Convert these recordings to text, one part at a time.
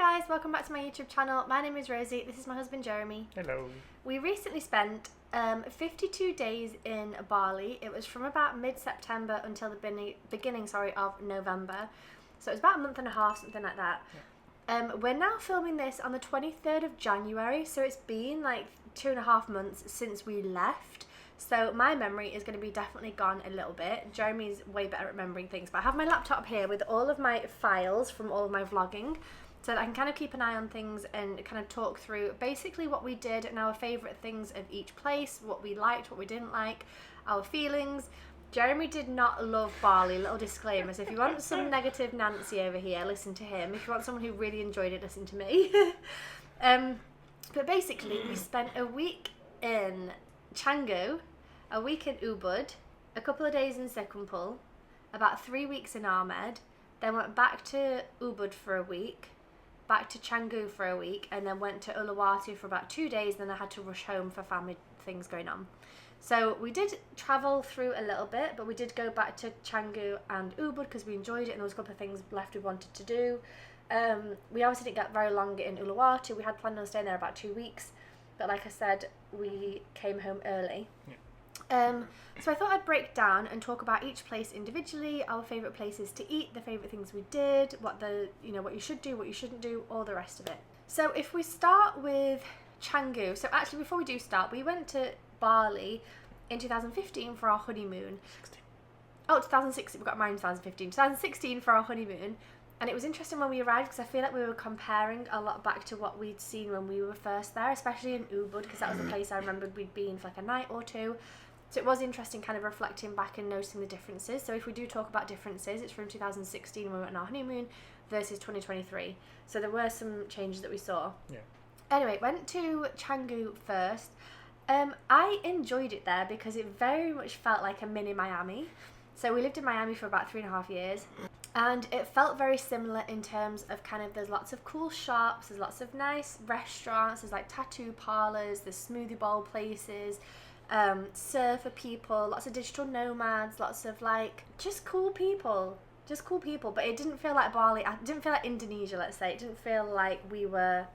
Hi guys, welcome back to my YouTube channel. My name is Rosie, this is my husband Jeremy. Hello. We recently spent 52 days in Bali. It was from about mid-September until the beginning of November. So it was about a month and a half, something like that. Yeah. We're now filming this on the 23rd of January, so it's been like 2.5 months since we left. So my memory is going to be definitely gone a little bit. Jeremy's way better at remembering things, but I have my laptop here with all of my files from all of my vlogging, so that I can kind of keep an eye on things and kind of talk through basically what we did and our favourite things of each place, what we liked, what we didn't like, our feelings. Jeremy did not love Bali, little disclaimer, so if you want some negative Nancy over here, listen to him. If you want someone who really enjoyed it, listen to me. But basically, we spent a week in Canggu, a week in Ubud, a couple of days in Sekumpul, about 3 weeks in Amed, then went back to Ubud for a week, back to Canggu for a week, and then went to Uluwatu for about 2 days. Then I had to rush home for family things going on. So we did travel through a little bit, but we did go back to Canggu and Ubud because we enjoyed it, and there was a couple of things left we wanted to do. We obviously didn't get very long in Uluwatu. We had planned on staying there about 2 weeks, but like I said, we came home early. Yeah. So I thought I'd break down and talk about each place individually, our favourite places to eat, the favourite things we did, what you should do, what you shouldn't do, all the rest of it. So if we start with Canggu, so actually before we do start, we went to Bali in 2015 for our honeymoon. 2016, we got married in 2015. 2016 for our honeymoon, and it was interesting when we arrived because I feel like we were comparing a lot back to what we'd seen when we were first there, especially in Ubud, because that was the place I remembered we'd been for like a night or two. So it was interesting kind of reflecting back and noticing the differences. So if we do talk about differences, it's from 2016 when we went on our honeymoon versus 2023. So there were some changes that we saw. Yeah. Anyway, went to Canggu first. I enjoyed it there because it very much felt like a mini Miami. So we lived in Miami for about 3.5 years. And it felt very similar in terms of kind of there's lots of cool shops, there's lots of nice restaurants, there's like tattoo parlours, there's smoothie bowl places, surfer people, lots of digital nomads, lots of like just cool people. But it didn't feel like Bali, it didn't feel like Indonesia, let's say. It didn't feel like we were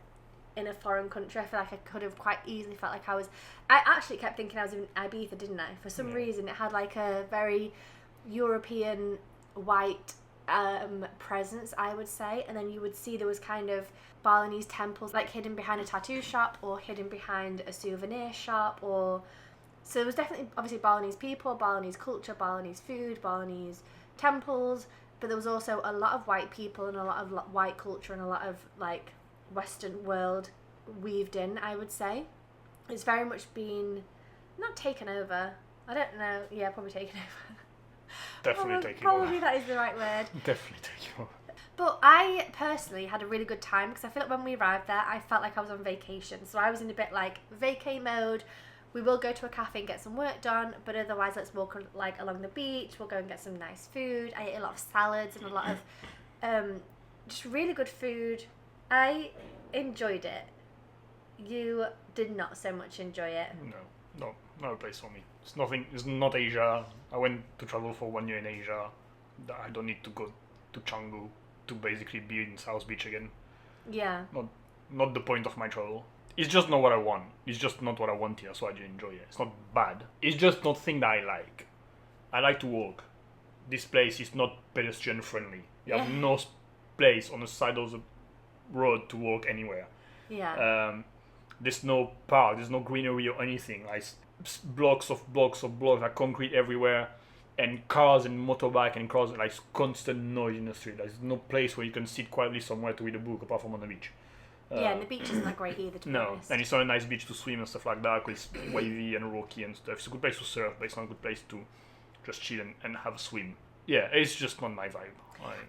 in a foreign country. I feel like I could have quite easily felt like I actually kept thinking I was in Ibiza, didn't I? For some reason it had like a very European white presence, I would say, and then you would see there was kind of Balinese temples like hidden behind a tattoo shop or hidden behind a souvenir shop, or so there was definitely obviously Balinese people, Balinese culture, Balinese food, Balinese temples, but there was also a lot of white people and a lot of white culture and a lot of like Western world weaved in, I would say. It's very much been not taken over, I don't know, yeah, probably taken over. Definitely taking over. Probably that is the right word. Definitely taking over. But I personally had a really good time because I feel like when we arrived there, I felt like I was on vacation. So I was in a bit like vacay mode. We will go to a cafe and get some work done, but otherwise let's walk like along the beach. We'll go and get some nice food. I ate a lot of salads and a lot of just really good food. I enjoyed it. You did not so much enjoy it. No, not a place for me. It's not Asia. I went to travel for 1 year in Asia. I don't need to go to Canggu to basically be in South Beach again. Yeah. Not the point of my travel. It's just not what I want. It's just not what I want here, so I didn't enjoy it. It's not bad. It's just not thing that I like. I like to walk. This place is not pedestrian friendly. You have no place on the side of the road to walk anywhere. Yeah. There's no park, there's no greenery or anything. Like blocks of like concrete everywhere, and cars and motorbike and cars, like constant noise in the street. There's no place where you can sit quietly somewhere to read a book apart from on the beach. And the beach isn't that great either, to be honest. And it's not a nice beach to swim and stuff like that because it's wavy and rocky and stuff. It's a good place to surf, but it's not a good place to just chill and have a swim. Yeah, it's just not my vibe.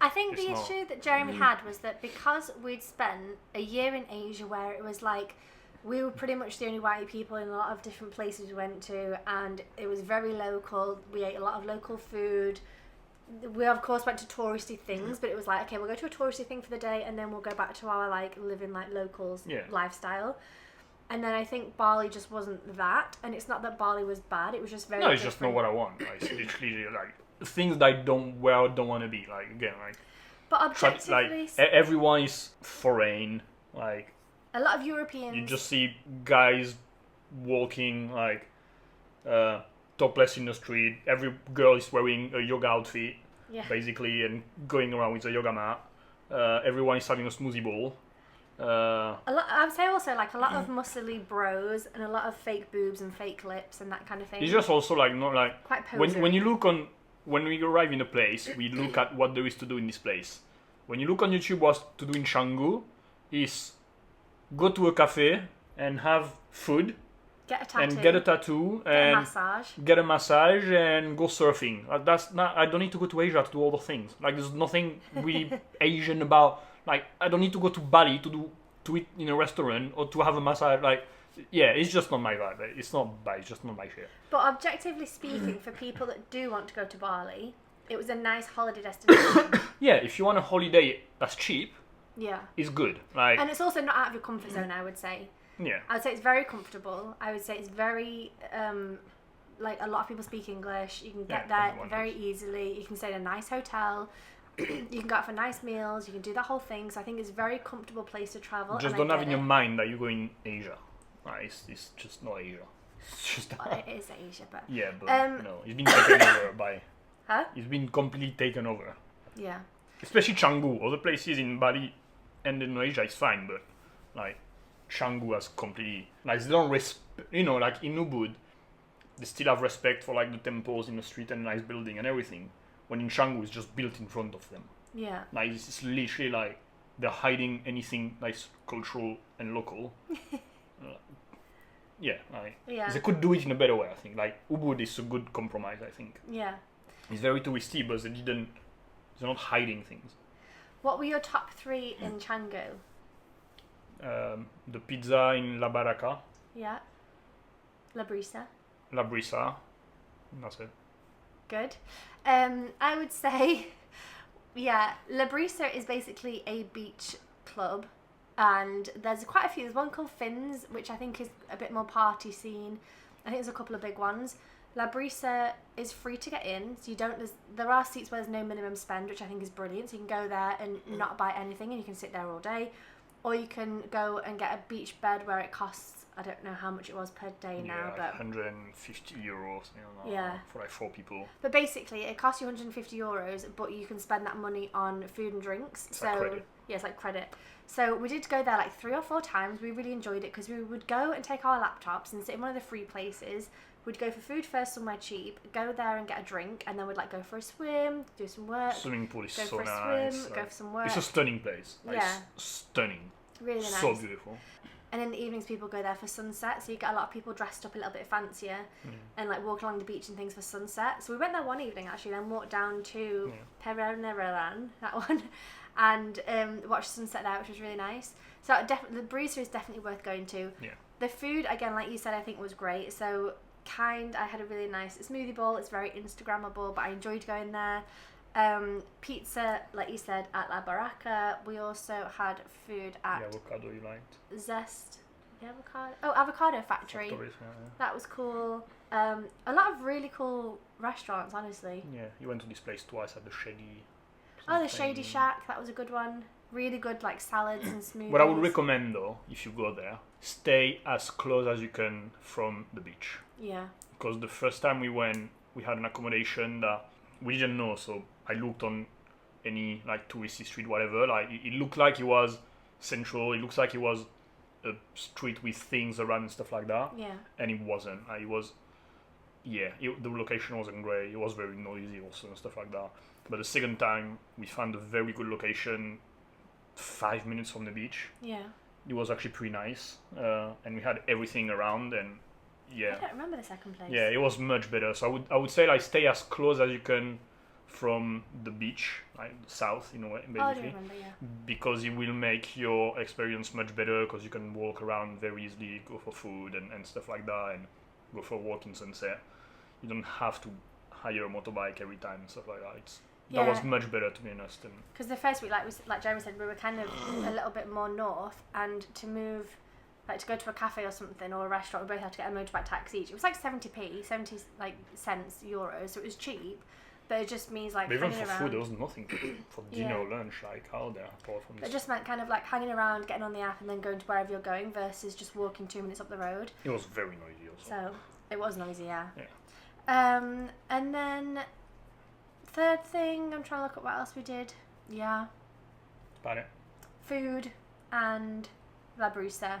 I think the issue that Jeremy had was that because we'd spent a year in Asia where it was like we were pretty much the only white people in a lot of different places we went to, and it was very local. We ate a lot of local food. We of course went to touristy things, but it was like, okay, we'll go to a touristy thing for the day and then we'll go back to our like living like locals lifestyle. And then I think Bali just wasn't that, and it's not that Bali was bad, it was just very it's just not what I want. Like, it's literally like things that I don't want to be, like again, like But objectively, everyone is foreign. Like a lot of Europeans. you just see guys walking like topless in the street. Every girl is wearing a yoga outfit, basically, and going around with a yoga mat. Everyone is having a smoothie bowl. I would say also like a lot of muscly bros and a lot of fake boobs and fake lips and that kind of thing. It's just also like not like quite posy. When we arrive in a place, we look at what there is to do in this place. When you look on YouTube what to do in Canggu, is go to a cafe and have food, get a tattoo, and get a tattoo, and get a massage, and go surfing. That's not. I don't need to go to Asia to do all the things. Like there's nothing really Asian about. Like I don't need to go to Bali to eat in a restaurant or to have a massage. Like yeah, it's just not my vibe. It's not bad. It's just not my shit. But objectively speaking, for people that do want to go to Bali, it was a nice holiday destination. Yeah, if you want a holiday that's cheap, it's good. Like, and it's also not out of your comfort zone, I would say. Yeah. I would say it's very comfortable. I would say it's very, like a lot of people speak English. You can get there very easily. You can stay in a nice hotel. You can go out for nice meals. You can do that whole thing. So I think it's a very comfortable place to travel. Just don't have in your mind that you're going Asia. It's just not Asia. It's just well, it is Asia, but yeah, but no, it's been taken over by. Huh? It's been completely taken over. Yeah. Especially Canggu. Other places in Bali and Indonesia is fine, but like Canggu has completely like they don't like in Ubud, they still have respect for like the temples in the street and nice building and everything. When in Canggu it's just built in front of them. Yeah. Like it's literally like they're hiding anything nice, cultural and local. They could do it in a better way, I think. Like Ubud is a good compromise, I think. Yeah. It's very touristy, but they're not hiding things. What were your top 3 in Canggu? The pizza in La Baraka. Yeah. La Brisa. That's it. Good. I would say, La Brisa is basically a beach club. And there's quite a few. There's one called Finn's, which I think is a bit more party scene. I think there's a couple of big ones. La Brisa is free to get in, so there are seats where there's no minimum spend, which I think is brilliant. So you can go there and not buy anything, and you can sit there all day, or you can go and get a beach bed where it costs, I don't know how much it was per day now, but 150 euros. For like 4 people. But basically, it costs you 150 euros, but you can spend that money on food and drinks. It's like credit. Yeah, it's like credit. So we did go there like 3 or 4 times. We really enjoyed it because we would go and take our laptops and sit in one of the free places. We'd go for food first somewhere cheap, go there and get a drink, and then we'd like go for a swim, do some work. Swimming pool is so nice. Go for a swim, go for some work. It's a stunning place. It's stunning. Really nice. So beautiful. And in the evenings, people go there for sunset, so you get a lot of people dressed up a little bit fancier and like walk along the beach and things for sunset. So we went there one evening actually, then walked down to Pereneran, that one, and watched sunset there, which was really nice. So the Brisa is definitely worth going to. Yeah. The food, again, like you said, I think was great. So I had a really nice smoothie bowl. It's very Instagrammable, but I enjoyed going there. Pizza, like you said, at La Baraka. We also had food at the avocado you liked. Zest. The avocado factory. That was cool. A lot of really cool restaurants, honestly. Yeah, you went to this place twice at the Shady. The Shady Shack. That was a good one. Really good, like salads and smoothies. What I would recommend though, if you go there, stay as close as you can from the beach. Yeah. Because the first time we went, we had an accommodation that we didn't know, so I looked on any like touristy street, whatever. Like it looked like it was central. It looks like it was a street with things around and stuff like that. Yeah. And it wasn't. It was. The location wasn't great. It was very noisy also and stuff like that. But the second time we found a very good location, 5 minutes from the beach. Yeah. It was actually pretty nice, and we had everything around and. Yeah. I don't remember the second place. Yeah, it was much better. So I would say like stay as close as you can from the beach, like south in a way, basically. I do remember, yeah. Because it will make your experience much better because you can walk around very easily, go for food and stuff like that, and go for a walk in sunset. You don't have to hire a motorbike every time and stuff like that. That was much better, to be honest. Because the first week, like Jeremy said, we were kind of a little bit more north, and to move. Like to go to a cafe or something or a restaurant, we both had to get a motorbike taxi each. It was like 70 cents, euros, so it was cheap. But it just means like But even hanging for around. food, there was nothing for dinner or lunch like out there apart from It this. just meant kind of like hanging around, getting on the app, and then going to wherever you're going versus just walking 2 minutes up the road. It was very noisy also. So it was noisy, yeah. Yeah. And then third thing, I'm trying to look at what else we did. Yeah. About it. Food and La Brusa.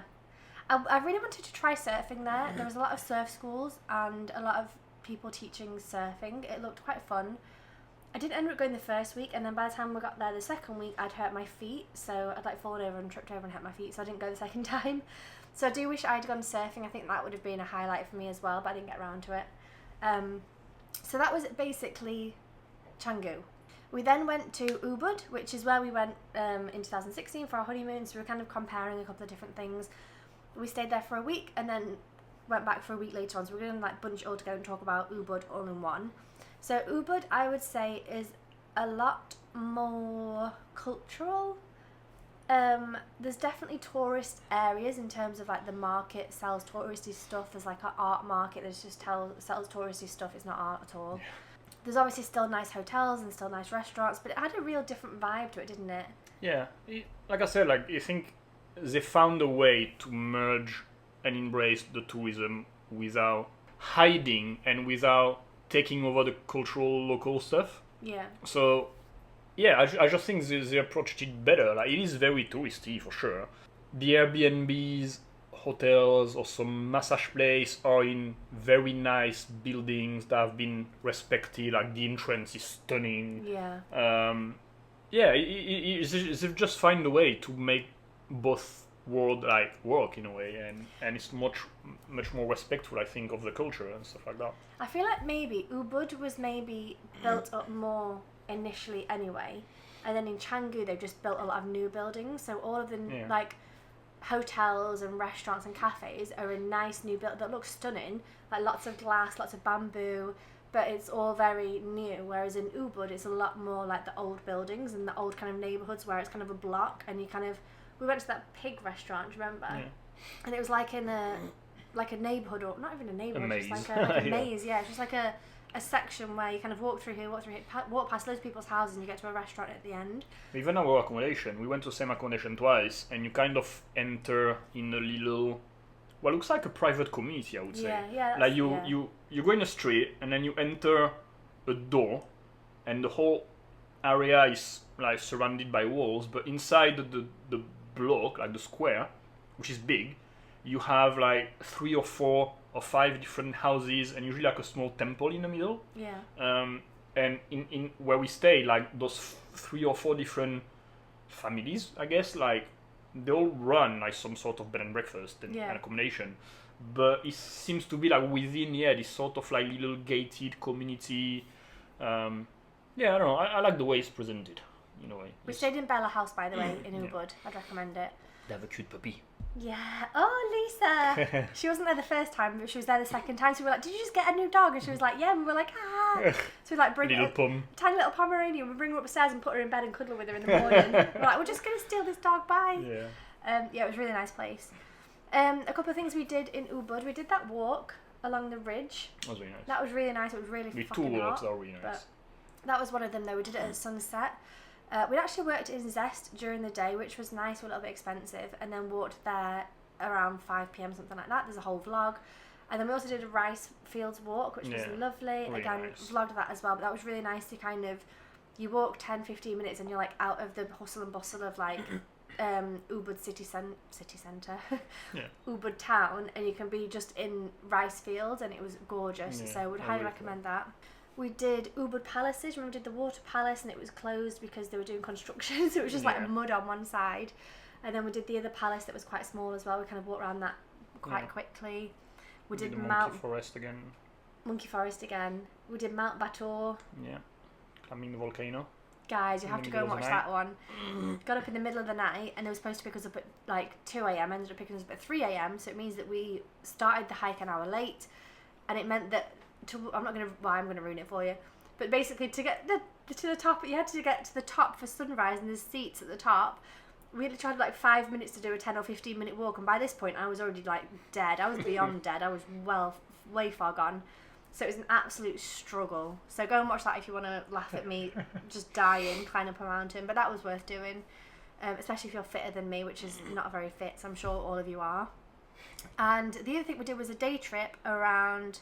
I really wanted to try surfing there. There was a lot of surf schools and a lot of people teaching surfing. It looked quite fun. I didn't end up going the first week, and then by the time we got there the second week, I'd hurt my feet, so I'd like fallen over and tripped over and hurt my feet, so I didn't go the second time. So I do wish I'd gone surfing. I think that would have been a highlight for me as well, but I didn't get around to it. So that was basically Canggu. We then went to Ubud, which is where we went in 2016 for our honeymoon, so we were kind of comparing a couple of different things. We stayed there for a week and then went back for a week later on, so we're going to like bunch it all together and talk about Ubud all in one. So Ubud, I would say, is a lot more cultural. There's definitely tourist areas in terms of like the market sells touristy stuff. There's like an art market that just sells touristy stuff. It's not art at all. There's obviously still nice hotels and still nice restaurants, but it had a real different vibe to it, didn't it? Yeah, like I said, like I think they found a way to merge and embrace the tourism without hiding and without taking over the cultural local stuff. Yeah. So, yeah, I just think they approached it better. Like it is very touristy for sure. The Airbnbs, hotels, or some massage place are in very nice buildings that have been respected. Like the entrance is stunning. Yeah. Yeah, they've just find a way to make both world like work in a way, and it's much more respectful, I think, of the culture and stuff like that. I feel like maybe Ubud was maybe built up more initially anyway, and then in Canggu they've just built a lot of new buildings, so all of the like hotels and restaurants and cafes are in nice new build that look stunning, like lots of glass, lots of bamboo, but it's all very new, whereas in Ubud it's a lot more like the old buildings and the old kind of neighbourhoods where it's kind of a block, and you kind of, we went to that pig restaurant, do you remember? Yeah. And it was like in a neighbourhood, or not even a neighbourhood, just like a maze, yeah. It's just like a section where you kind of walk through here, walk past loads of people's houses, and you get to a restaurant at the end. Even our accommodation, we went to the same accommodation twice, and you kind of enter in a little, what looks like a private community, I would say. Yeah. Like you go in a street, and then you enter a door, and the whole area is like surrounded by walls, but inside the block, like the square, which is big, you have like 3 or 4 or 5 different houses, and usually like a small temple in the middle. Yeah. And in where we stay, like those 3 or 4 different families, I guess, like they all run like some sort of bed and breakfast and accommodation, but it seems to be like within this sort of like little gated community. I don't know. I like the way it's presented, in a way. We stayed in Bella House, by the way, in Ubud. I'd recommend it. They have a cute puppy. Yeah. Oh, Lisa. She wasn't there the first time, but she was there the second time. So we were like, "Did you just get a new dog?" And she was like, "Yeah." And we were like, "Ah." So we like bring tiny little Pomeranian. We bring her upstairs and put her in bed and cuddle with her in the morning. We're like, "We're just gonna steal this dog, bye." Yeah. It was a really nice place. A couple of things we did in Ubud. We did that walk along the ridge. That was really nice. That was really nice. It was really fucking hot. 2 walks are really nice. That was one of them though. We did it at sunset. We'd actually worked in Zest during the day, which was nice, a little bit expensive, and then walked there around 5 p.m, something like that. There's a whole vlog. And then we also did a rice fields walk, which was lovely. Really Again, nice. Vlogged that as well, but that was really nice to kind of, you walk 10-15 minutes and you're like out of the hustle and bustle of like Ubud city centre, Ubud town, and you can be just in rice fields, and it was gorgeous. So I would highly recommend that. We did Ubud Palaces. Remember, we did the water palace, and it was closed because they were doing construction, so it was just like mud on one side. And then we did the other palace that was quite small as well. We kind of walked around that quite quickly. We did Monkey Forest again. Monkey Forest again. We did Mount Batur. Yeah, climbing the volcano. Guys, you have to go and watch that one. Got up in the middle of the night, and they were supposed to pick us up at like 2 a.m. Ended up picking us up at 3 a.m. So it means that we started the hike an hour late, and it meant that I'm gonna ruin it for you. But basically, to get to the top, you had to get to the top for sunrise, and there's seats at the top. We had tried like 5 minutes to do a 10 or 15 minute walk, and by this point I was already like dead. I was beyond dead. I was way far gone. So it was an absolute struggle. So go and watch that if you want to laugh at me just dying, climb up a mountain. But that was worth doing, especially if you're fitter than me, which is not very fit, so I'm sure all of you are. And the other thing we did was a day trip around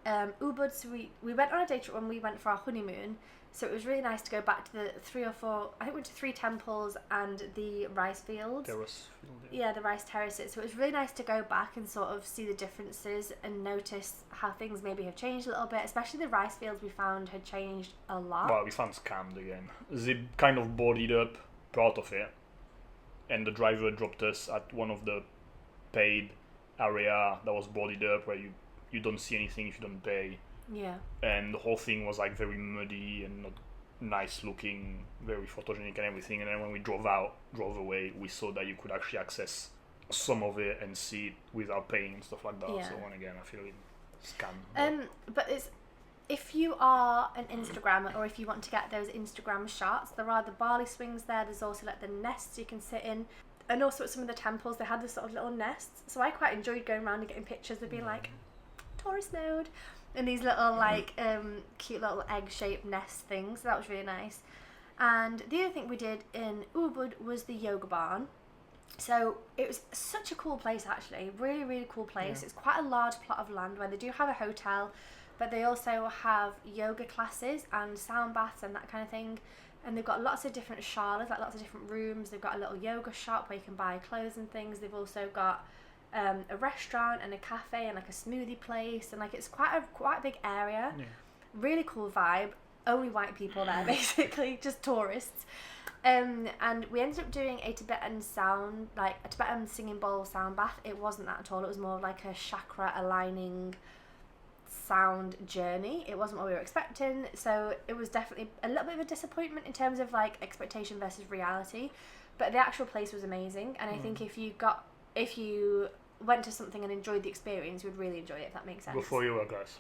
Ubud. So we went on a day trip when we went for our honeymoon. So it was really nice to go back to the 3 or 4, I think we went to 3 temples and the rice fields. Terrace field. Yeah, the rice terraces. So it was really nice to go back and sort of see the differences and notice how things maybe have changed a little bit. Especially the rice fields we found had changed a lot. Well, we found scammed again. They kind of boarded up part of it, and the driver dropped us at one of the paid area that was boarded up where you don't see anything if you don't pay. Yeah. And the whole thing was like very muddy and not nice looking, very photogenic and everything. And then when we drove away, we saw that you could actually access some of it and see it without paying and stuff like that. Yeah. So again, I feel it scam. But it's, if you are an Instagrammer or if you want to get those Instagram shots, there are the Bali swings there. There's also like the nests you can sit in. And also at some of the temples, they had this sort of little nests. So I quite enjoyed going around and getting pictures of being like, tourist mode. And these little like cute little egg-shaped nest things. So that was really nice. And the other thing we did in Ubud was the yoga barn. So it was such a cool place actually. Really, really cool place. Yeah. It's quite a large plot of land where they do have a hotel, but they also have yoga classes and sound baths and that kind of thing. And they've got lots of different shalas, like lots of different rooms. They've got a little yoga shop where you can buy clothes and things. They've also got a restaurant and a cafe and like a smoothie place, and like it's quite a big area. Yeah. Really cool vibe. Only white people there basically, just tourists. And we ended up doing a Tibetan singing bowl sound bath. It wasn't that at all. It was more like a chakra aligning sound journey. It wasn't what we were expecting, so it was definitely a little bit of a disappointment in terms of like expectation versus reality. But the actual place was amazing, and I think if you went to something and enjoyed the experience, you would really enjoy it, if that makes sense. Before yoga class.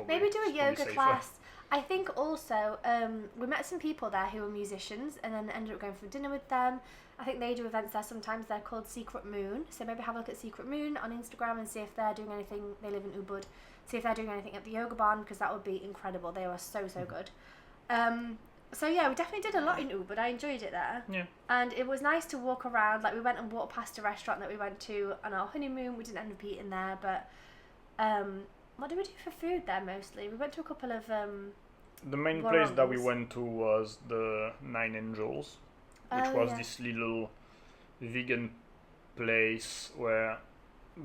Maybe do a yoga class. I think also we met some people there who were musicians and then ended up going for dinner with them. I think they do events there sometimes. They're called Secret Moon. So maybe have a look at Secret Moon on Instagram and see if they're doing anything. They live in Ubud. See if they're doing anything at the yoga barn, because that would be incredible. They were so good. So yeah, we definitely did a lot in Ubud. I enjoyed it there. Yeah. And it was nice to walk around. Like we went and walked past a restaurant that we went to on our honeymoon. We didn't end up eating there, but what did we do for food there mostly? We went to a couple of the main place that we went to was the Nine Angels, which was this little vegan place where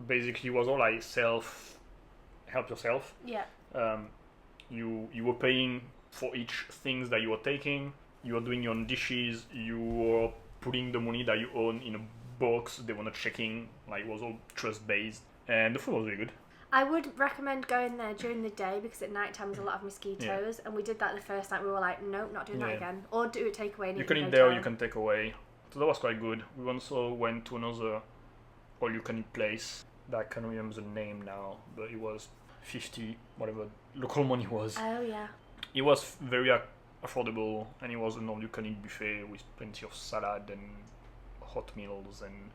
basically it was all like help yourself. Yeah. You were paying for each things that you were taking. You were doing your own dishes. You were putting the money that you own in a box. They were not checking. Like it was all trust based, and the food was really good. I would recommend going there during the day, because at night time there's a lot of mosquitoes, and we did that the first night. We were like, nope, not doing that again. Or do it takeaway. You can eat there or you can take away. So that was quite good. We also went to another all-you-can-eat place that I can't remember the name now, but it was 50, whatever local money was. Oh yeah. It was very affordable, and it was an all-you-can-eat buffet with plenty of salad and hot meals and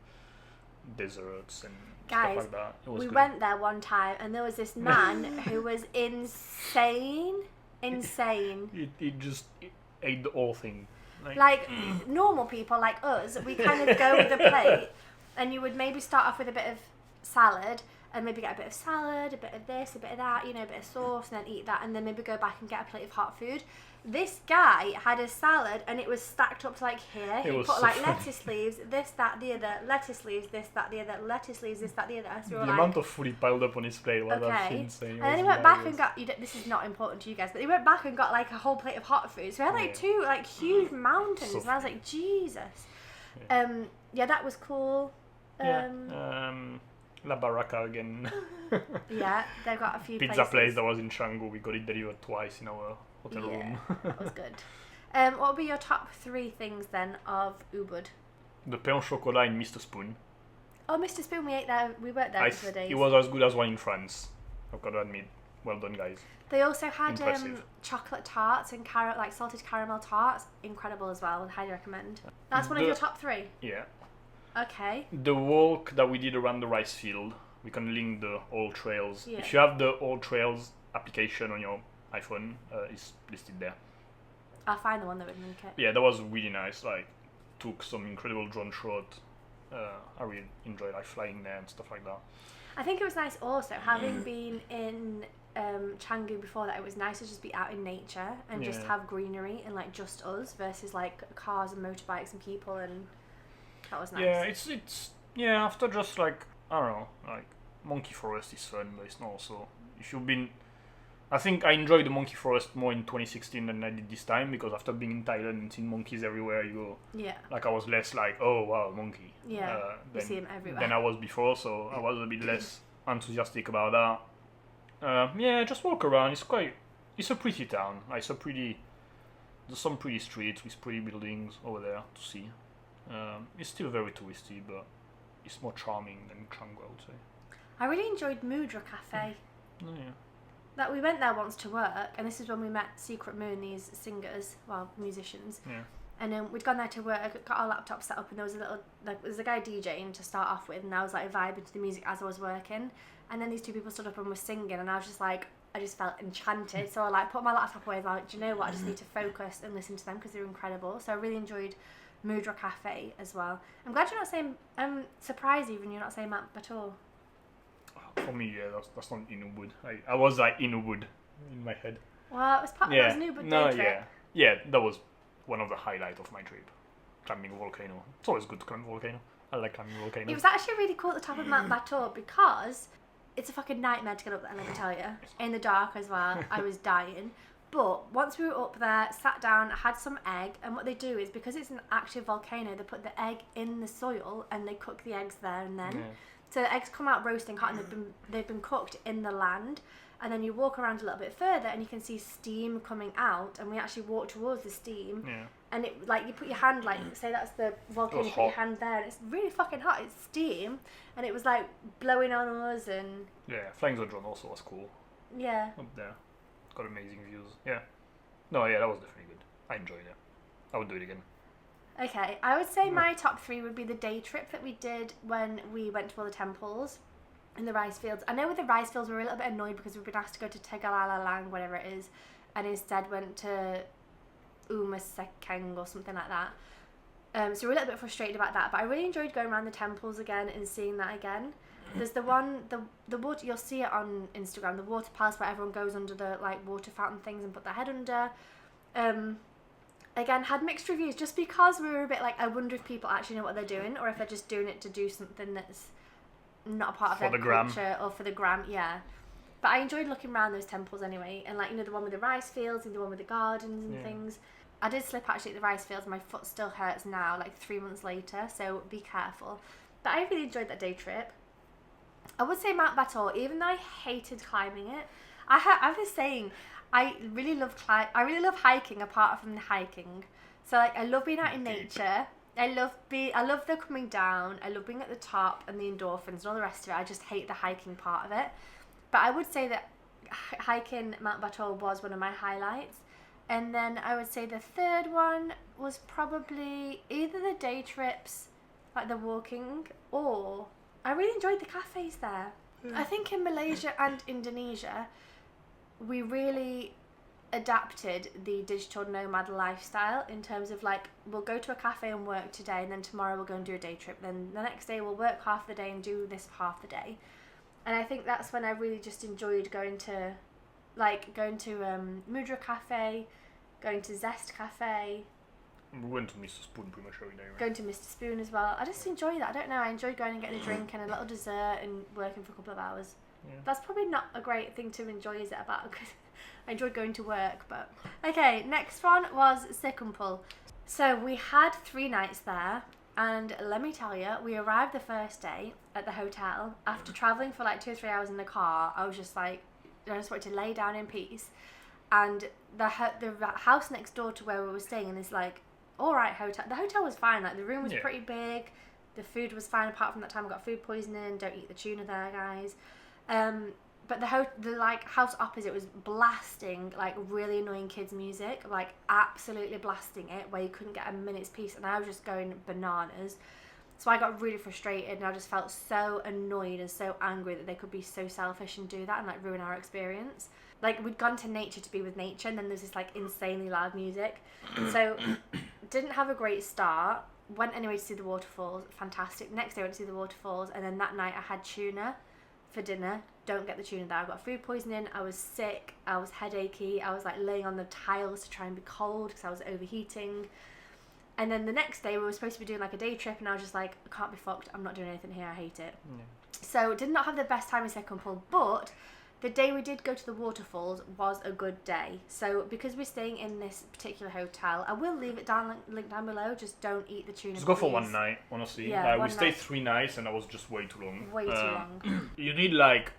desserts and stuff like that. It was we good. Went there one time, and there was this man who was insane. He just ate the whole thing. Like normal people like us, we kind of go with a plate, and you would maybe start off with a bit of salad, and maybe get a bit of salad, a bit of this, a bit of that, a bit of sauce, and then eat that, and then maybe go back and get a plate of hot food. This guy had a salad, and it was stacked up to like here. He put like lettuce leaves, this, that, the other, lettuce leaves, this, that, the other, lettuce leaves, this, that, the other. So the amount of food he piled up on his plate was actually insane. And then he went back and got, this is not important to you guys, but he went back and got like a whole plate of hot food. So we had like two like huge mountains, and I was like, Jesus. Yeah, that was cool. La Baraka again. Yeah, they've got a few pizza place that was in Canggu. We got it delivered twice in our hotel room. That was good. What would be your top 3 things then of Ubud? The pain au chocolat in Mr. Spoon. Oh, Mr. Spoon, we ate there. We worked there for days. It was as good as one in France. I've got to admit. Well done, guys. They also had chocolate tarts and salted caramel tarts. Incredible as well. I'd highly recommend. That's one of your top 3? Yeah. Okay. The walk that we did around the rice field, we can link the old trails. Yeah. If you have the old trails application on your iPhone is listed there. I'll find the one that would link it. Yeah, that was really nice. Like, took some incredible drone shot. I really enjoyed like flying there and stuff like that. I think it was nice also, having been in Canggu before that, it was nice to just be out in nature and just have greenery and like just us versus like cars and motorbikes and people, and that was nice. Yeah, it's after just like, I don't know, like monkey forest is fun, but it's not also, if you've been, I think I enjoyed the monkey forest more in 2016 than I did this time, because after being in Thailand and seeing monkeys everywhere you go, like I was less like, oh wow, monkey. Yeah, you see them everywhere. Than I was before, so I was a bit less enthusiastic about that. Just walk around. It's a pretty town. Like, there's some pretty streets with pretty buildings over there to see. It's still very touristy, but it's more charming than Canggu, I would say. I really enjoyed Mudra Cafe. Oh, yeah. That we went there once to work, and this is when we met Secret Moon, these singers, well, musicians. Yeah. And we'd gone there to work, got our laptop set up, and there was a guy DJing to start off with, and I was like vibing to the music as I was working. And then these two people stood up and were singing, and I was just like, I just felt enchanted. So I like put my laptop away, and I was like, do you know what? I just need to focus and listen to them because they're incredible. So I really enjoyed Mudra Cafe as well. I'm glad you're not saying, I'm surprised even you're not saying Mount Bator. For me, yeah, that's not in Ubud. I was like in Ubud in my head. Well, it was part of an Ubud day trip. Yeah, that was one of the highlights of my trip. Climbing a volcano. It's always good to climb a volcano. I like climbing volcanoes. It was actually really cool at the top of Mount Bator because it's a fucking nightmare to get up there, let me tell you. In the dark as well. I was dying. But once we were up there, sat down, had some egg, and what they do is, because it's an active volcano, they put the egg in the soil and they cook the eggs there and then. Yeah. So the eggs come out roasting hot, and they've been cooked in the land. And then you walk around a little bit further and you can see steam coming out, and we actually walked towards the steam. Yeah. And it, like, you put your hand, like, say that's the volcano, you put your hand there, and it's really fucking hot. It's steam, and it was like blowing on us. And flying the drone also was cool. Yeah. Up there, got amazing views. Yeah. No, yeah, that was definitely good. I enjoyed it. I would do it again. Okay, I would say my top 3 would be the day trip that we did when we went to all the temples in the rice fields. I know with the rice fields we were a little bit annoyed because we've been asked to go to Tegalalalang, whatever it is, and instead went to Umasekeng or something like that. So we're a little bit frustrated about that, but I really enjoyed going around the temples again and seeing that again. There's the one, the water, you'll see it on Instagram, the water palace where everyone goes under the like water fountain things and put their head under. Again, had mixed reviews just because we were a bit like, I wonder if people actually know what they're doing, or if they're just doing it to do something that's not a part of their culture or for the gram, yeah. But I enjoyed looking around those temples anyway, and like, you know, the one with the rice fields and the one with the gardens and things. I did slip actually at the rice fields, my foot still hurts now, like 3 months later, so be careful. But I really enjoyed that day trip. I would say Mount Bator, even though I hated climbing it, I was saying, I really love hiking apart from the hiking. So like, I love being out in nature. I love the coming down. I love being at the top and the endorphins and all the rest of it. I just hate the hiking part of it. But I would say that hiking Mount Bator was one of my highlights. And then I would say the third one was probably either the day trips, like the walking, or I really enjoyed the cafes there. I think in Malaysia and Indonesia, we really adapted the digital nomad lifestyle in terms of like, we'll go to a cafe and work today, and then tomorrow we'll go and do a day trip, then the next day we'll work half the day and do this half the day. And I think that's when I really just enjoyed going to Mudra Cafe, going to Zest Cafe. We went to Mr. Spoon pretty much every day, right? Going to Mr. Spoon as well. I just enjoy that. I don't know, I enjoyed going and getting a drink and a little dessert and working for a couple of hours. Yeah. That's probably not a great thing to enjoy, is it, about, because I enjoyed going to work, but... Okay, next one was Sekumpul. So we had 3 nights there, and let me tell you, we arrived the first day at the hotel. After travelling for like 2 or 3 hours in the car, I was just like, I just wanted to lay down in peace. And the house next door to where we were staying in this like, alright hotel. The hotel was fine, like the room was pretty big, the food was fine, apart from that time I got food poisoning. Don't eat the tuna there, guys. But the like house opposite was blasting like really annoying kids music, like absolutely blasting it, where you couldn't get a minute's peace, and I was just going bananas. So I got really frustrated, and I just felt so annoyed and so angry that they could be so selfish and do that and like ruin our experience. Like, we'd gone to nature to be with nature, and then there's this like insanely loud music. So didn't have a great start. Went anyway to see the waterfalls. Fantastic. Next day I went to see the waterfalls, and then that night I had tuna for dinner. Don't get the tuna there. I got food poisoning. I was sick. I was headachy. I was like laying on the tiles to try and be cold because I was overheating. And then the next day we were supposed to be doing like a day trip, and I was just like, I can't be fucked. I'm not doing anything here. I hate it. Yeah. So did not have the best time in Sekumpul, but the day we did go to the waterfalls was a good day. So because we're staying in this particular hotel, I will leave it link down below. Just don't eat the tuna. Just go for one night, honestly. Yeah, we stayed 3 nights, and that was just way too long. Way too long. You need like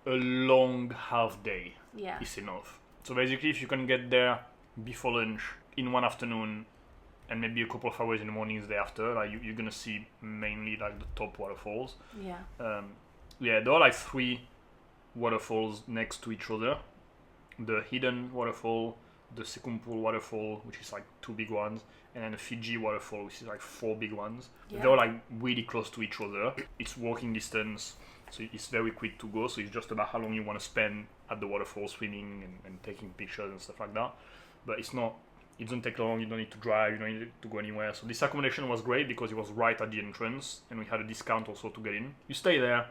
a long half day. Yeah. Is enough. So basically, if you can get there before lunch in one afternoon, and maybe a couple of hours in the mornings thereafter, like you're gonna see mainly like the top waterfalls. Yeah. There are like 3 waterfalls next to each other. The hidden waterfall, the Sekumpul waterfall, which is like 2 big ones, and then the Fiji waterfall, which is like 4 big ones. Yeah. They're like really close to each other. It's walking distance, so it's very quick to go. So it's just about how long you want to spend at the waterfall swimming and taking pictures and stuff like that. But it doesn't take long, you don't need to drive, you don't need to go anywhere. So this accommodation was great because it was right at the entrance, and we had a discount also to get in. You stay there,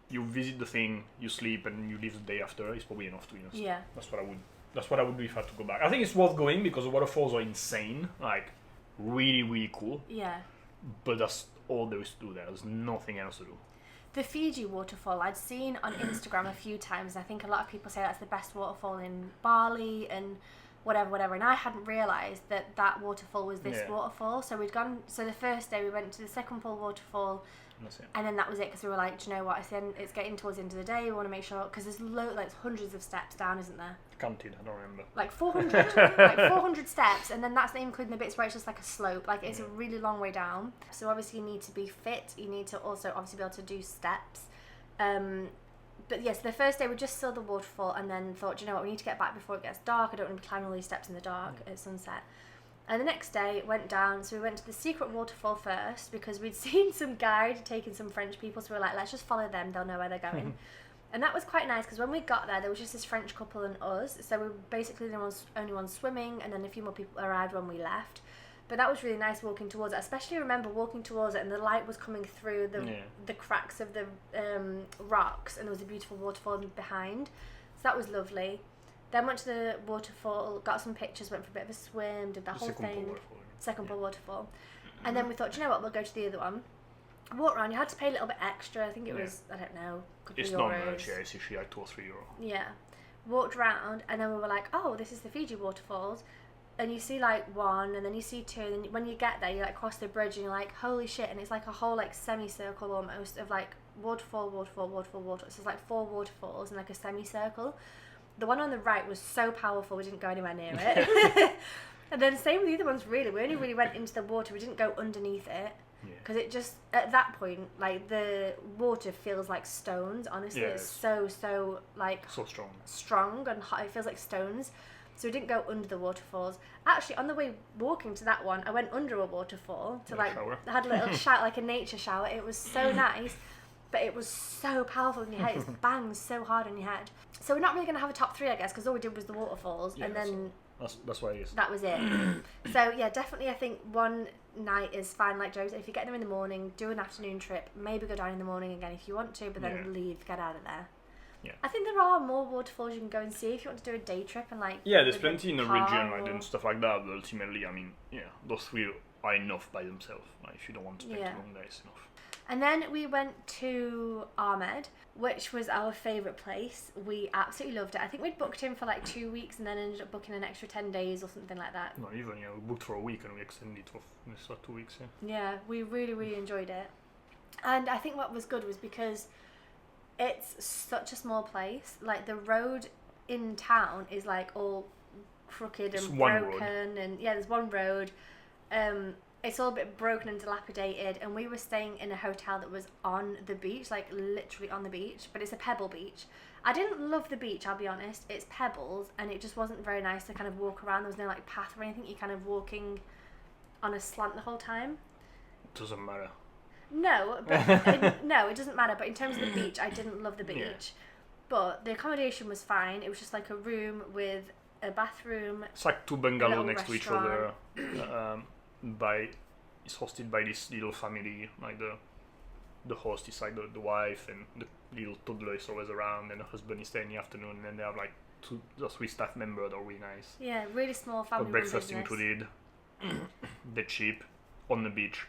you visit the thing, you sleep, and you leave the day after. It's probably enough to be honest. Yeah. That's what I would do if I had to go back. I think it's worth going because the waterfalls are insane, like really, really cool. Yeah. But that's all there is to do there. There's nothing else to do. The Fiji waterfall I'd seen on Instagram a few times. I think a lot of people say that's the best waterfall in Bali and whatever, and I hadn't realised that waterfall was this waterfall. So the first day we went to the Sekumpul waterfall, and then that was it, because we were like, do you know what, it's getting towards the end of the day, we want to make sure, because there's like hundreds of steps down, isn't there? Counted, I don't remember. Like 400 like 400 steps, and then that's not including the bits where it's just like a slope, like it's a really long way down. So obviously you need to be fit, you need to also obviously be able to do steps. But yes, the first day we just saw the waterfall, and then thought, do you know what, we need to get back before it gets dark. I don't want to be climbing all these steps in the dark at sunset. And the next day went down, so we went to the secret waterfall first, because we'd seen some guide taking some French people, so we were like, let's just follow them, they'll know where they're going. And that was quite nice, because when we got there was just this French couple and us, so we were basically the only ones swimming, and then a few more people arrived when we left. But that was really nice walking towards it. I especially remember walking towards it, and the light was coming through the cracks of the rocks, and there was a beautiful waterfall behind. So that was lovely. Then went to the waterfall, got some pictures, went for a bit of a swim, did the whole thing. Sekumpul waterfall. And then we thought, you know what, we'll go to the other one. Walked around, you had to pay a little bit extra. I think it was, I don't know, a couple it's of euros. Not much, it's usually like €2 or €3. Yeah. Walked around, and then we were like, oh, this is the Fiji waterfalls. And you see like 1, and then you see 2, and then when you get there, you like cross the bridge, and you're like, holy shit, and it's like a whole like semicircle almost of like waterfall. So it's like 4 waterfalls in like a semicircle. The one on the right was so powerful, we didn't go anywhere near it. And then same with the other ones, really. We only really went into the water, we didn't go underneath it. Because it just, at that point, like the water feels like stones, honestly. It's so like so strong and hot. It feels like stones. So we didn't go under the waterfalls. Actually, on the way walking to that one, I went under a waterfall to like shower. I had a little shower, like a nature shower. It was so nice, but it was so powerful in your head. It bangs so hard on your head. So we're not really gonna have a top 3, I guess, because all we did was the waterfalls, and then that's why it is. that was it. So yeah, definitely, I think one night is fine. Like Joe said, if you get there in the morning, do an afternoon trip. Maybe go down in the morning again if you want to, but then leave, get out of there. Yeah. I think there are more waterfalls you can go and see if you want to do a day trip and like. Yeah, there's plenty in the region, like and stuff like that. But ultimately, I mean, those 3 are enough by themselves. Like if you don't want to spend too long there, it's enough. And then we went to Amed, which was our favourite place. We absolutely loved it. I think we'd booked in for like 2 weeks, and then ended up booking an extra 10 days or something like that. Not even, we booked for a week and we extended it for an extra 2 weeks. Yeah, we really, really enjoyed it. And I think what was good was because it's such a small place. Like the road in town is like all crooked and broken, and there's one road. It's all a bit broken and dilapidated, and we were staying in a hotel that was on the beach, like literally on the beach, but it's a pebble beach. I didn't love the beach, I'll be honest. It's pebbles, and it just wasn't very nice to kind of walk around. There was no like path or anything. You're kind of walking on a slant the whole time. Doesn't matter. No, but no, it doesn't matter. But in terms of the beach, I didn't love the beach. Yeah. But the accommodation was fine. It was just like a room with a bathroom. It's like two bungalows next to each other. restaurant. It's hosted by this little family. Like the host is like the wife, and the little toddler is always around, and the husband is there in the afternoon, and they have like three staff members that are really nice. Yeah, really small family. Got breakfast business. included. They're cheap on the beach.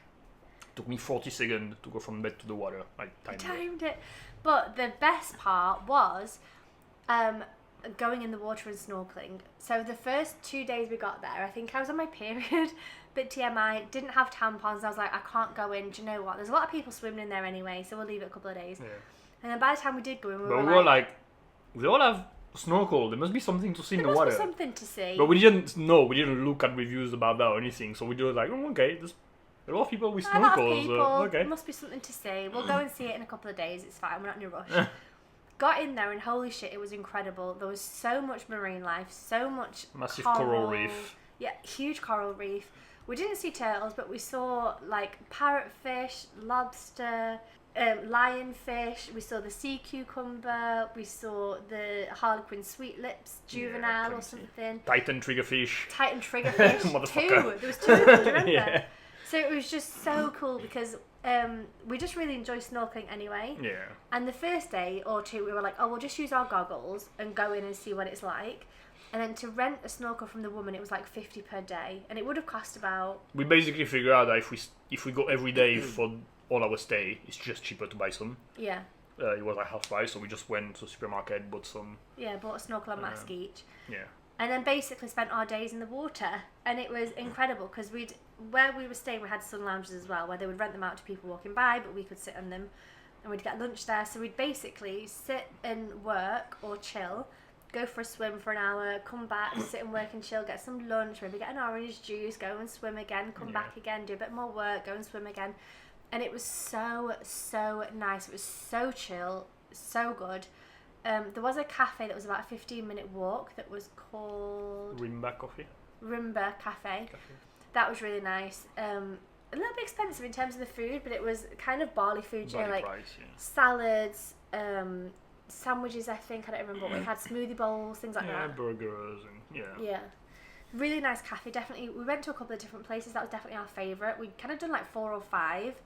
Took me 40 seconds to go from bed to the water. Like timed it. But the best part was going in the water and snorkeling. So the first 2 days we got there, I think I was on my period, bit TMI, didn't have tampons. I was like, I can't go in. Do you know what? There's a lot of people swimming in there anyway, so we'll leave it a couple of days. Yeah. And then by the time we did go in, we were like, they all have snorkel. There must be something to see in the water. There must be something to see. But we didn't know. We didn't look at reviews about that or anything. So we were like, oh, okay, there's a lot of people with snorkels. A lot of people. Okay. There must be something to see. We'll go and see it in a couple of days. It's fine. We're not in a rush. Got in there and holy shit, it was incredible. There was so much marine life, so much massive coral reef. Yeah, huge coral reef. We didn't see turtles, but we saw like parrotfish, lobster, lionfish. We saw the sea cucumber. We saw the harlequin sweet lips juvenile or something. Titan triggerfish. Titan triggerfish. Motherfucker. There was two of them. Do you remember? Yeah. So it was just so cool because we just really enjoy snorkeling anyway. Yeah. And the first day or two, we were like, oh, we'll just use our goggles and go in and see what it's like. And then to rent a snorkel from the woman, it was like 50 per day, and it would have cost about. We basically figured out that if we go every day for all our stay, it's just cheaper to buy some. Yeah. It was like half price, so we just went to the supermarket, bought some. Yeah, bought a snorkel and mask each. Yeah. And then basically spent our days in the water, and it was incredible because where we were staying, we had sun lounges as well, where they would rent them out to people walking by, but we could sit on them, and we'd get lunch there. So we'd basically sit and work or chill, go for a swim for an hour, come back, sit and work and chill, get some lunch, maybe get an orange juice, go and swim again, come back again, do a bit more work, go and swim again. And it was so nice. It was so chill, so good. There was a cafe that was about a 15-minute walk that was called Rimba Coffee. Rimba Cafe. That was really nice. A little bit expensive in terms of the food, but it was kind of Bali food, Bali like price, salads, sandwiches, I think. I don't remember what we had. Smoothie bowls, things like that. Yeah, burgers and Yeah. Really nice cafe. Definitely. We went to a couple of different places. That was definitely our favourite. We kind of done like 4 or 5,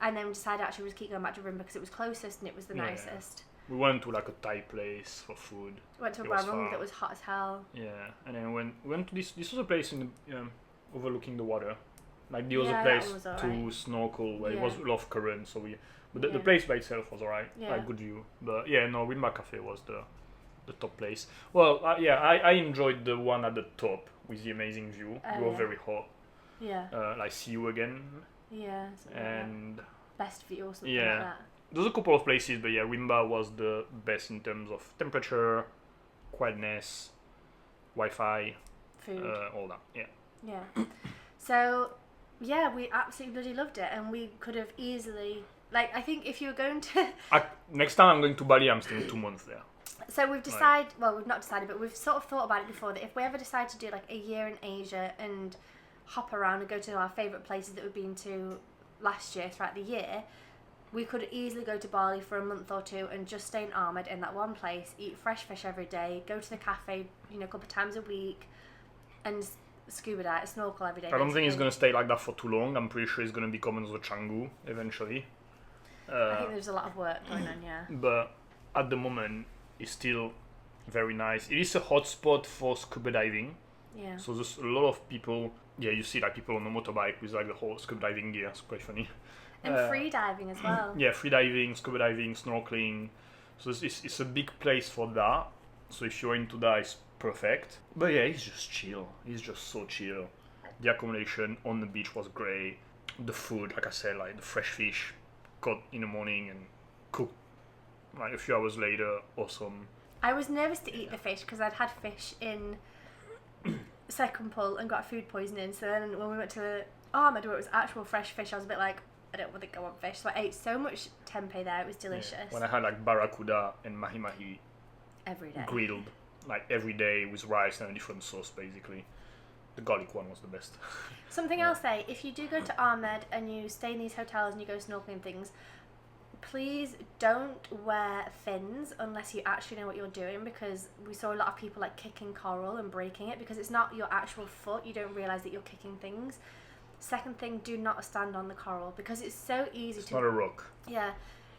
and then we decided actually we just keep going back to Rimba because it was closest and it was the nicest. We went to like a Thai place for food. Went to a barong that was hot as hell. Yeah, and then we went to this was a place in the, overlooking the water. Like there was a Yeah, place that was to alright. snorkel where it Yeah. was a lot of current, so but the Yeah. place by itself was alright, Yeah. like good view. But yeah, no, Rimba Cafe was the top place. Well, I enjoyed the one at the top with the amazing view. Oh, We were yeah. very hot. Yeah. Like see you again, Yeah. something like that. and Best view or something yeah. like that. There's a couple of places, but yeah, Rimba was the best in terms of temperature, quietness, Wi-Fi, Food. all that. Yeah. Yeah. So, yeah, we absolutely bloody loved it, and we could have easily, like, I think if you were going to. Next time I'm going to Bali, I'm staying 2 months there. So we've decided, well, we've not decided, but we've sort of thought about it before that if we ever decide to do like a year in Asia and hop around and go to our favourite places that we've been to last year throughout the year, we could easily go to Bali for a month or 2 and just stay in Amed in that one place, eat fresh fish every day, go to the cafe, a couple of times a week, and scuba dive, snorkel every day. I don't think it's going to stay like that for too long. I'm pretty sure it's going to become another Canggu eventually. I think there's a lot of work going on, yeah. But at the moment, it's still very nice. It is a hotspot for scuba diving. Yeah. So there's a lot of people. Yeah, you see like people on a motorbike with like the whole scuba diving gear. It's quite funny. And free diving as well. Yeah, free diving, scuba diving, snorkeling. So it's a big place for that. So if you're into that, it's perfect. But yeah, it's just chill. It's just so chill. The accommodation on the beach was great. The food, like I said, like the fresh fish caught in the morning and cooked like a few hours later, awesome. I was nervous to eat the fish because I'd had fish in sekumpul and got food poisoning. So then when we went to Amed, where it was actual fresh fish, I was a bit like, I don't want to go on fish. So I ate so much tempeh there. It was delicious. Yeah. When I had like barracuda and mahi mahi Every day. grilled like every day with rice and a different sauce basically. The garlic one was the best. Something I'll say, if you do go to Amed and you stay in these hotels and you go snorkeling things, please don't wear fins unless you actually know what you're doing, because we saw a lot of people like kicking coral and breaking it because it's not your actual foot. You don't realise that you're kicking things. Second thing, do not stand on the coral because it's so easy It's not a rock. Yeah,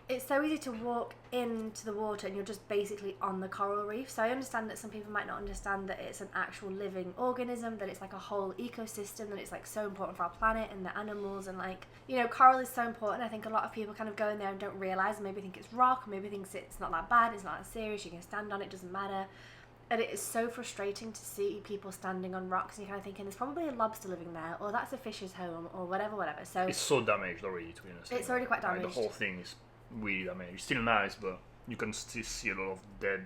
it's so easy to walk into the water and you're just basically on the coral reef. So I understand that some people might not understand that it's an actual living organism, that it's like a whole ecosystem, that it's like so important for our planet and the animals, and like, you know, coral is so important. I think a lot of people kind of go in there and don't realise, and maybe think it's rock, or maybe thinks it's not that bad, it's not that serious, you can stand on it, doesn't matter. And it is so frustrating to see people standing on rocks and you're kind of thinking there's probably a lobster living there, or that's a fish's home, or whatever. So it's so damaged already, to be honest. It's already quite damaged. Like, the whole thing is really damaged. It's still nice, but you can still see a lot of dead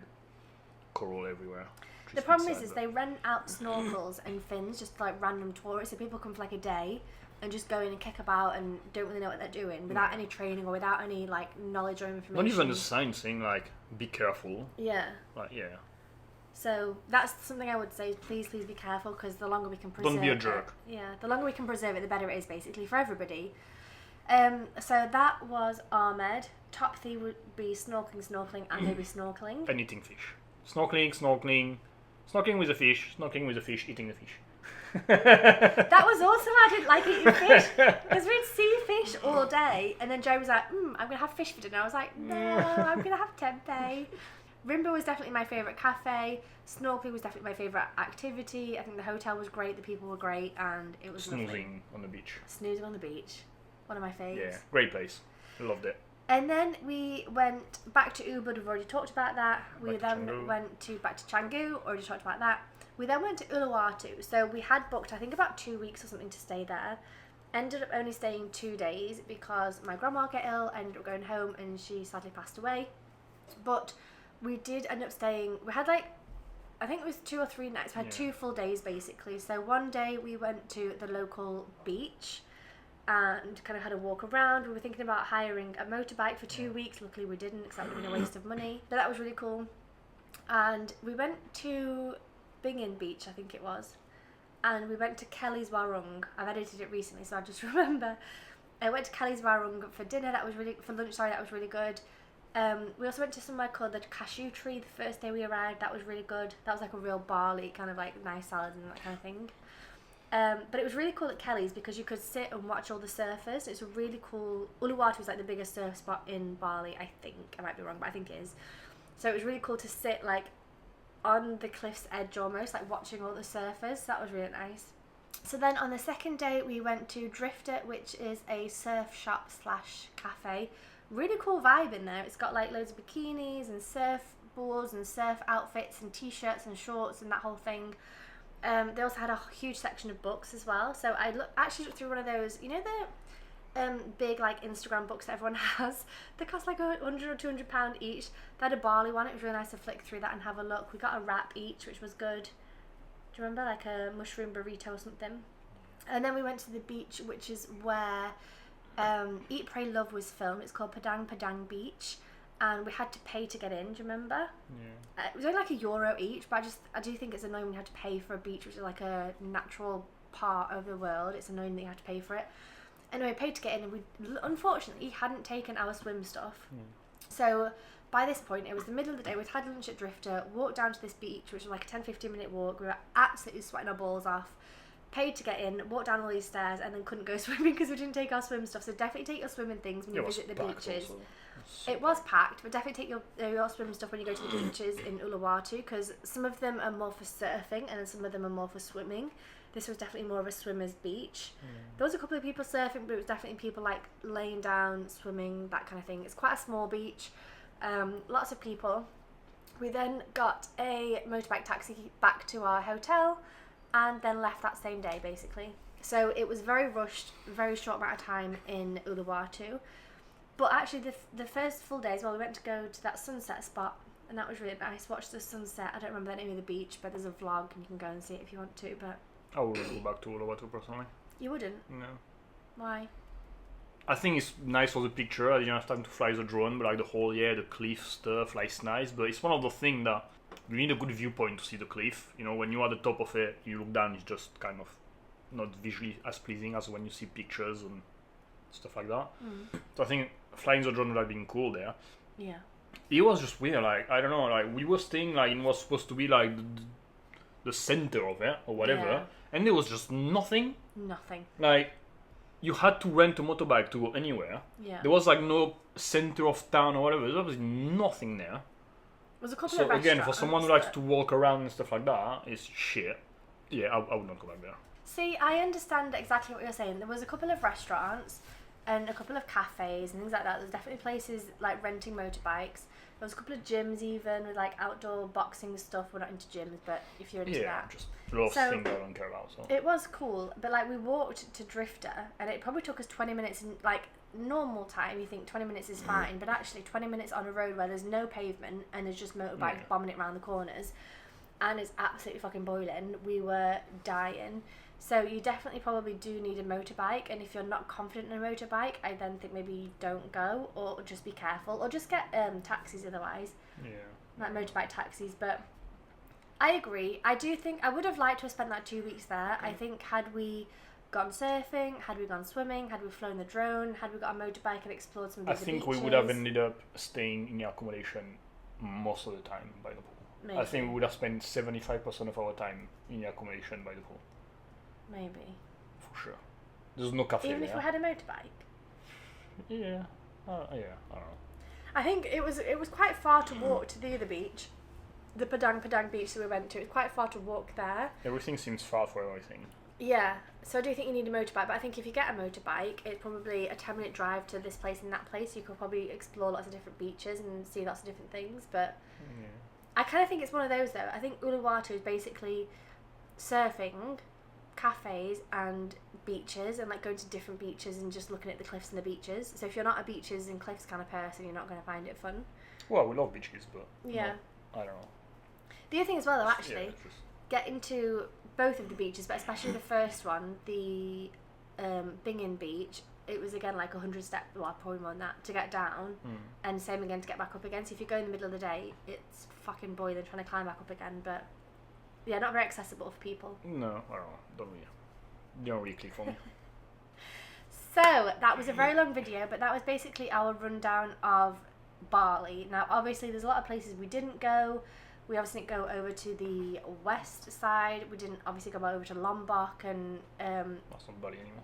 coral everywhere. The problem is they rent out snorkels and fins just like random tourists, so people come for like a day and just go in and kick about and don't really know what they're doing without any training or without any like knowledge or information. Not even the sign saying like be careful. Yeah. Like So that's something I would say. Please be careful, because the longer we can preserve Don't be a jerk. The longer we can preserve it, the better it is, basically, for everybody. So that was Amed. Top 3 would be snorkeling, and maybe snorkeling. And eating fish. Snorkeling with a fish, eating the fish. That was also why I didn't like eating fish, because we'd see fish all day, and then Joe was like, I'm going to have fish for dinner. I was like, no, I'm going to have tempeh. Rimba was definitely my favourite cafe. Snorkeling was definitely my favourite activity. I think the hotel was great, the people were great, and it was lovely. Snoozing on the beach. Snoozing on the beach. One of my faves. Yeah, great place. Loved it. And then we went back to Ubud. We've already talked about that. We then went back to Canggu. Already talked about that. We then went to Uluwatu. So we had booked, I think, about 2 weeks or something to stay there. Ended up only staying 2 days because my grandma got ill. I ended up going home and she sadly passed away. But we did end up staying. We had like, I think it was 2 or 3 nights. We had 2 full days basically. So one day we went to the local beach and kind of had a walk around. We were thinking about hiring a motorbike for 2 weeks. Luckily we didn't, because that would have been a waste of money. But that was really cool. And we went to Bingin Beach, I think it was. And we went to Kelly's Warung. I've edited it recently, so I just remember. I went to Kelly's Warung for dinner. That was really, for lunch, sorry, that was really good. We also went to somewhere called the Cashew Tree the first day we arrived. That was really good. That was like a real Bali, kind of like nice salad and that kind of thing. But it was really cool at Kelly's because you could sit and watch all the surfers. It's a really cool. Uluwatu is like the biggest surf spot in Bali, I think. I might be wrong, but I think it is. So it was really cool to sit like on the cliff's edge almost, like watching all the surfers. So that was really nice. So then on the second day we went to Drifter, which is a surf shop / cafe. Really cool vibe in there. It's got like loads of bikinis and surfboards and surf outfits and t-shirts and shorts and that whole thing. They also had a huge section of books as well. So I actually looked through one of those, you know, the big like Instagram books that everyone has. They cost like £100 or £200 each. They had a Bali one. It was really nice to flick through that and have a look. We got a wrap each, which was good. Do you remember, like a mushroom burrito or something? And then we went to the beach, which is where Eat, Pray, Love was filmed. It's called Padang Padang Beach, and we had to pay to get in. Do you remember? Yeah. It was only like €1 each, but I do think it's annoying when you have to pay for a beach, which is like a natural part of the world. It's annoying that you have to pay for it. Anyway, we paid to get in, and we unfortunately hadn't taken our swim stuff. So by this point, it was the middle of the day. We'd had lunch at Drifter, walked down to this beach, which was like a 10-15 minute walk. We were absolutely sweating our balls off. Paid to get in, walked down all these stairs, and then couldn't go swimming because we didn't take our swim stuff. So definitely take your swimming things when you visit the beaches. It was packed, but definitely take your swim stuff when you go to the beaches in Uluwatu, because some of them are more for surfing and then some of them are more for swimming. This was definitely more of a swimmer's beach. There was a couple of people surfing, but it was definitely people like laying down, swimming, that kind of thing. It's quite a small beach. Lots of people. We then got a motorbike taxi back to our hotel and then left that same day basically. So it was very rushed, very short amount of time in Uluwatu. But actually the first full day as well, we went to go to that sunset spot, and that was really nice. Watch the sunset. I don't remember the name of the beach, but there's a vlog and you can go and see it if you want to. But I wouldn't go back to Uluwatu personally. You wouldn't? No. Why? I think it's nice for the picture. I didn't have time to fly the drone, but like the whole the cliff stuff, like it's nice. But it's one of the things that you need a good viewpoint to see the cliff. You know, when you're at the top of it, you look down, it's just kind of not visually as pleasing as when you see pictures and stuff like that. So I think flying the drone would have been cool there. Yeah. It was just weird, like, I don't know, like, we were staying, like, in what's supposed to be, like, the center of it, or whatever, and there was just nothing. Nothing. Like, you had to rent a motorbike to go anywhere. Yeah. There was, like, no center of town or whatever, there was nothing there. There was a couple So of restaurants. again, for someone who likes to walk around and stuff like that, it's shit. Yeah, I would not go back there. See, I understand exactly what you're saying. There was a couple of restaurants and a couple of cafes and things like that. There's definitely places like renting motorbikes. There was a couple of gyms even with like outdoor boxing stuff. We're not into gyms, but if you're into that. Just a lot of things I don't care about. So it was cool, but like we walked to Drifter and it probably took us 20 minutes in like normal time. You think 20 minutes is fine, but actually 20 minutes on a road where there's no pavement and there's just motorbikes bombing it around the corners and it's absolutely fucking boiling. We were dying. So you definitely probably do need a motorbike, and if you're not confident in a motorbike, I then think maybe you don't go, or just be careful, or just get taxis otherwise. Yeah. Like motorbike taxis. But I agree. I do think I would have liked to have spent that 2 weeks there. I think had we gone surfing, had we gone swimming, had we flown the drone, had we got a motorbike and explored some of the beaches. We would have ended up staying in accommodation most of the time by the pool. Maybe. I think we would have spent 75% of our time in accommodation by the pool. Maybe. For sure. There's no cafe Even there. if we had a motorbike. Yeah. I don't know. I think it was quite far to walk to the other beach, the Padang beach that we went to. It was quite far to walk there. Everything seems far for everything. Yeah, so I do think you need a motorbike, but I think if you get a motorbike, it's probably a 10-minute drive to this place and that place. You could probably explore lots of different beaches and see lots of different things, but I kind of think it's one of those though. I think Uluwatu is basically surfing, cafes and beaches, and like going to different beaches and just looking at the cliffs and the beaches. So if you're not a beaches and cliffs kind of person, you're not going to find it fun. Well, we love beaches, but I don't know. The other thing as well though, actually, getting to both of the beaches, but especially the first one, the Bingin Beach, it was again like 100 steps, well probably more than that, to get down, and same again to get back up again. So if you go in the middle of the day, it's fucking boiling trying to climb back up again, but yeah, not very accessible for people. No, I don't know. Don't really click for me. So that was a very long video, but that was basically our rundown of Bali. Now obviously there's a lot of places we didn't go. We obviously didn't go over to the west side. We didn't obviously go over to Lombok and That's not Bali anymore.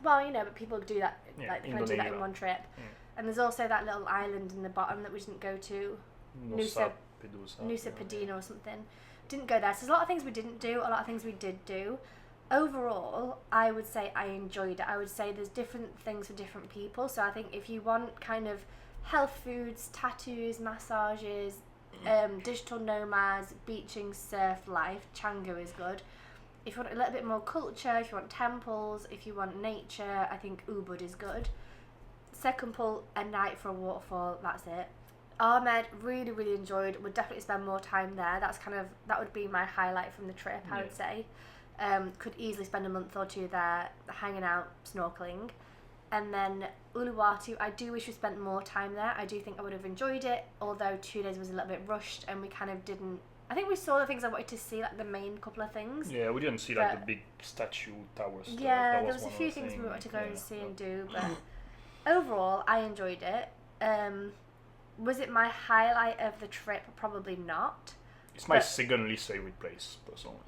well, you know, but people do that, like they kind of do that in Indonesia. one trip. And there's also that little island in the bottom that we didn't go to, Nusa Pedina or something. Didn't go there. So there's a lot of things we didn't do, a lot of things we did do. Overall, I would say I enjoyed it. I would say there's different things for different people. So I think if you want kind of health foods, tattoos, massages, digital nomads, beaching, surf life, Canggu is good. If you want a little bit more culture, if you want temples, if you want nature, I think Ubud is good. Sekumpul, a night for a waterfall, that's it. Amed, really, really enjoyed. Would definitely spend more time there. That would be my highlight from the trip, I would say. Could easily spend a month or two there, hanging out, snorkelling. And then Uluwatu, I do wish we spent more time there. I do think I would have enjoyed it, although 2 days was a little bit rushed and we kind of didn't. I think we saw the things I wanted to see, like the main couple of things. Yeah, we didn't see like the big statue tower stuff. Yeah, there was a few things we wanted to go and see and do, but overall, I enjoyed it. Was it my highlight of the trip? Probably not. It's my second least favorite place, personally.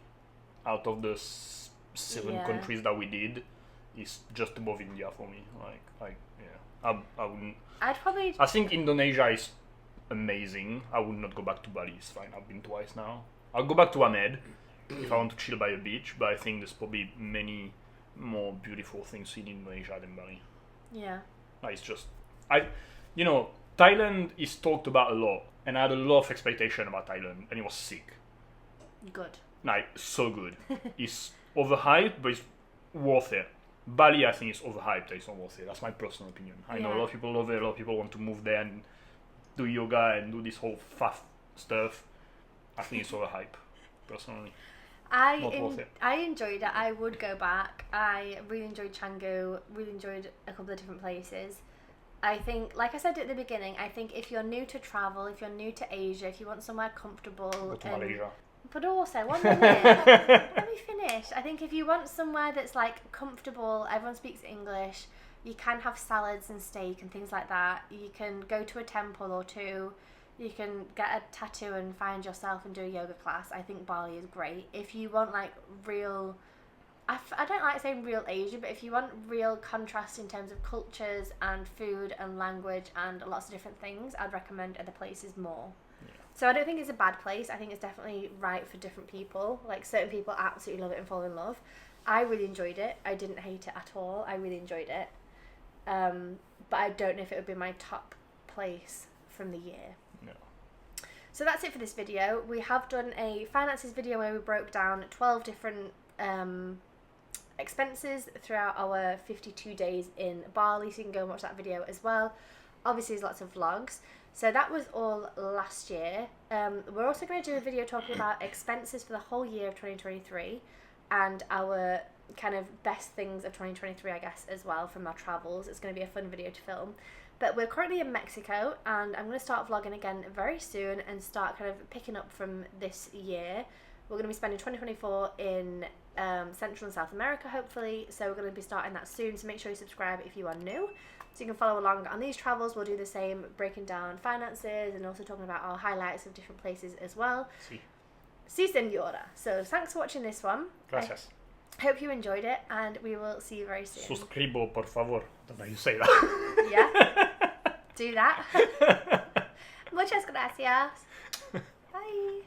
Out of the 7 countries that we did, it's just above India for me. I wouldn't. I think Indonesia is amazing. I would not go back to Bali. It's fine. I've been twice now. I'll go back to Amed if I want to chill by a beach. But I think there's probably many more beautiful things in Indonesia than Bali. Yeah. It's just Thailand is talked about a lot, and I had a lot of expectation about Thailand, and it was sick. Good. So good. It's overhyped, but it's worth it. Bali, I think, is overhyped. It's not worth it. That's my personal opinion. I know a lot of people love it. A lot of people want to move there and do yoga and do this whole faff stuff. I think it's overhyped, personally. Not worth it. I enjoyed it. I would go back. I really enjoyed Canggu. Really enjoyed a couple of different places. I think, like I said at the beginning, I think if you're new to travel, if you're new to Asia, if you want somewhere comfortable... Go to Malaysia. But also, 1 minute, let me finish. I think if you want somewhere that's like comfortable, everyone speaks English, you can have salads and steak and things like that. You can go to a temple or two. You can get a tattoo and find yourself and do a yoga class. I think Bali is great. If you want like real... I don't like saying real Asia, but if you want real contrast in terms of cultures and food and language and lots of different things, I'd recommend other places more. Yeah. So I don't think it's a bad place. I think it's definitely right for different people. Like certain people absolutely love it and fall in love. I really enjoyed it. I didn't hate it at all. I really enjoyed it. But I don't know if it would be my top place from the year. No. So that's it for this video. We have done a finances video where we broke down 12 different expenses throughout our 52 days in Bali, so you can go and watch that video as well. Obviously there's lots of vlogs. So that was all last year. We're also going to do a video talking about expenses for the whole year of 2023 and our kind of best things of 2023, I guess, as well from our travels. It's going to be a fun video to film. But we're currently in Mexico and I'm going to start vlogging again very soon and start kind of picking up from this year. We're going to be spending 2024 in Central and South America, hopefully. So we're going to be starting that soon. So make sure you subscribe if you are new. So you can follow along on these travels. We'll do the same, breaking down finances and also talking about our highlights of different places as well. Sí, señora. So thanks for watching this one. Gracias. I hope you enjoyed it and we will see you very soon. Suscribo, por favor. I don't know how you say that. Yeah. Do that. Muchas gracias. Bye.